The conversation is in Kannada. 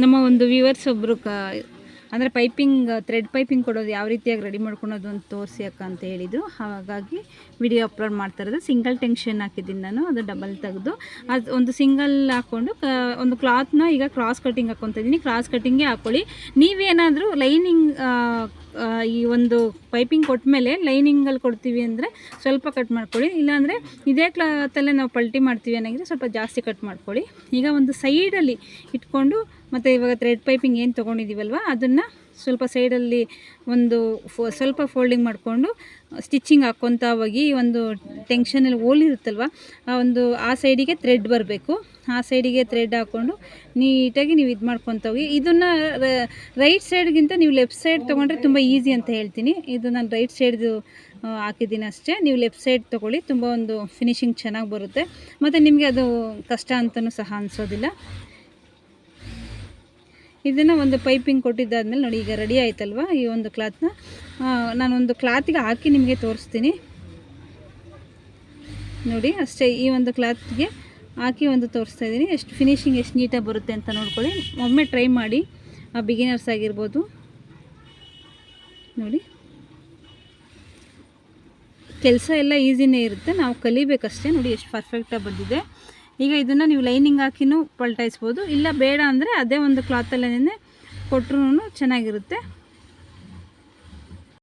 ನಮ್ಮ ಒಂದು ವ್ಯೂವರ್ಸ್ ಒಬ್ಬರು ಅಂದರೆ ಪೈಪಿಂಗ್ ಥ್ರೆಡ್ ಪೈಪಿಂಗ್ ಕೊಡೋದು ಯಾವ ರೀತಿಯಾಗಿ ರೆಡಿ ಮಾಡ್ಕೊಳೋದು ಅಂತ ತೋರಿಸಿ ಅಕ್ಕ ಅಂತ ಹೇಳಿದರು. ಹಾಗಾಗಿ ವಿಡಿಯೋ ಅಪ್ಲೋಡ್ ಮಾಡ್ತಾ ಇರೋದು. ಸಿಂಗಲ್ ಟೆನ್ಷನ್ ಹಾಕಿದ್ದೀನಿ ನಾನು, ಅದು ಡಬಲ್ ತೆಗೆದು ಅದು ಒಂದು ಸಿಂಗಲ್ ಹಾಕ್ಕೊಂಡು ಒಂದು ಕ್ಲಾತ್ನ ಈಗ ಕ್ರಾಸ್ ಕಟ್ಟಿಂಗ್ ಹಾಕ್ಕೊತಾ ಇದ್ದೀನಿ. ಕ್ರಾಸ್ ಕಟ್ಟಿಂಗೇ ಹಾಕ್ಕೊಳ್ಳಿ. ನೀವೇನಾದರೂ ಲೈನಿಂಗ್ ಈ ಒಂದು ಪೈಪಿಂಗ್ ಕೊಟ್ಟ ಮೇಲೆ ಲೈನಿಂಗಲ್ಲಿ ಕೊಡ್ತೀವಿ ಅಂದರೆ ಸ್ವಲ್ಪ ಕಟ್ ಮಾಡ್ಕೊಳ್ಳಿ. ಇಲ್ಲಾಂದರೆ ಇದೇ ಕ್ಲಾತಲ್ಲೇ ನಾವು ಪಲ್ಟಿ ಮಾಡ್ತೀವಿ ಅನ್ನೋಂಗಿದ್ರೆ ಸ್ವಲ್ಪ ಜಾಸ್ತಿ ಕಟ್ ಮಾಡ್ಕೊಳ್ಳಿ. ಈಗ ಒಂದು ಸೈಡಲ್ಲಿ ಇಟ್ಕೊಂಡು ಮತ್ತು ಇವಾಗ ಥ್ರೆಡ್ ಪೈಪಿಂಗ್ ಏನು ತೊಗೊಂಡಿದ್ದೀವಲ್ವ ಅದನ್ನು ಸ್ವಲ್ಪ ಸೈಡಲ್ಲಿ ಒಂದು ಸ್ವಲ್ಪ ಫೋಲ್ಡಿಂಗ್ ಮಾಡಿಕೊಂಡು ಸ್ಟಿಚ್ಚಿಂಗ್ ಹಾಕ್ಕೊತಾ ಹೋಗಿ ಒಂದು ಟೆನ್ಷನಲ್ಲಿ ಹೋಲಿರುತ್ತಲ್ವ ಆ ಸೈಡಿಗೆ ಥ್ರೆಡ್ ಬರಬೇಕು. ಆ ಸೈಡಿಗೆ ಥ್ರೆಡ್ ಹಾಕ್ಕೊಂಡು ನೀಟಾಗಿ ನೀವು ಇದು ಮಾಡ್ಕೊತಾ ಹೋಗಿ. ಇದನ್ನು ರೈಟ್ ಸೈಡ್ಗಿಂತ ನೀವು ಲೆಫ್ಟ್ ಸೈಡ್ ತೊಗೊಂಡ್ರೆ ತುಂಬ ಈಸಿ ಅಂತ ಹೇಳ್ತೀನಿ. ಇದು ನಾನು ರೈಟ್ ಸೈಡ್ದು ಹಾಕಿದ್ದೀನಿ ಅಷ್ಟೇ. ನೀವು ಲೆಫ್ಟ್ ಸೈಡ್ ತೊಗೊಳ್ಳಿ, ತುಂಬ ಒಂದು ಫಿನಿಶಿಂಗ್ ಚೆನ್ನಾಗಿ ಬರುತ್ತೆ ಮತ್ತು ನಿಮಗೆ ಅದು ಕಷ್ಟ ಅಂತಲೂ ಸಹ ಅನಿಸೋದಿಲ್ಲ. ಇದನ್ನು ಒಂದು ಪೈಪಿಂಗ್ ಕೊಟ್ಟಿದ್ದಾದ್ಮೇಲೆ ನೋಡಿ ಈಗ ರೆಡಿ ಆಯ್ತಲ್ವ ಈ ಒಂದು ಕ್ಲಾತ್ನ ನಾನೊಂದು ಕ್ಲಾತಿಗೆ ಹಾಕಿ ನಿಮಗೆ ತೋರಿಸ್ತೀನಿ ನೋಡಿ. ಅಷ್ಟೇ ಈ ಒಂದು ಕ್ಲಾತ್ಗೆ ಹಾಕಿ ಒಂದು ತೋರಿಸ್ತಾ ಇದ್ದೀನಿ. ಎಷ್ಟು ಫಿನಿಶಿಂಗ್ ಎಷ್ಟು ನೀಟಾಗಿ ಬರುತ್ತೆ ಅಂತ ನೋಡ್ಕೊಳ್ಳಿ. ಒಮ್ಮೆ ಟ್ರೈ ಮಾಡಿ, ಬಿಗಿನರ್ಸ್ ಆಗಿರ್ಬೋದು. ನೋಡಿ ಕೆಲಸ ಎಲ್ಲ ಈಸಿನೇ ಇರುತ್ತೆ, ನಾವು ಕಲಿಬೇಕಷ್ಟೇ. ನೋಡಿ ಎಷ್ಟು ಪರ್ಫೆಕ್ಟಾಗಿ ಬಂದಿದೆ. ಈಗ ಇದನ್ನು ನೀವು ಲೈನಿಂಗ್ ಹಾಕಿನೂ ಪಲ್ಟಾಯಿಸ್ಬೋದು, ಇಲ್ಲ ಬೇಡ ಅಂದರೆ ಅದೇ ಒಂದು ಕ್ಲಾತಲ್ಲೇ ಕೊಟ್ಟರೂ ಚೆನ್ನಾಗಿರುತ್ತೆ.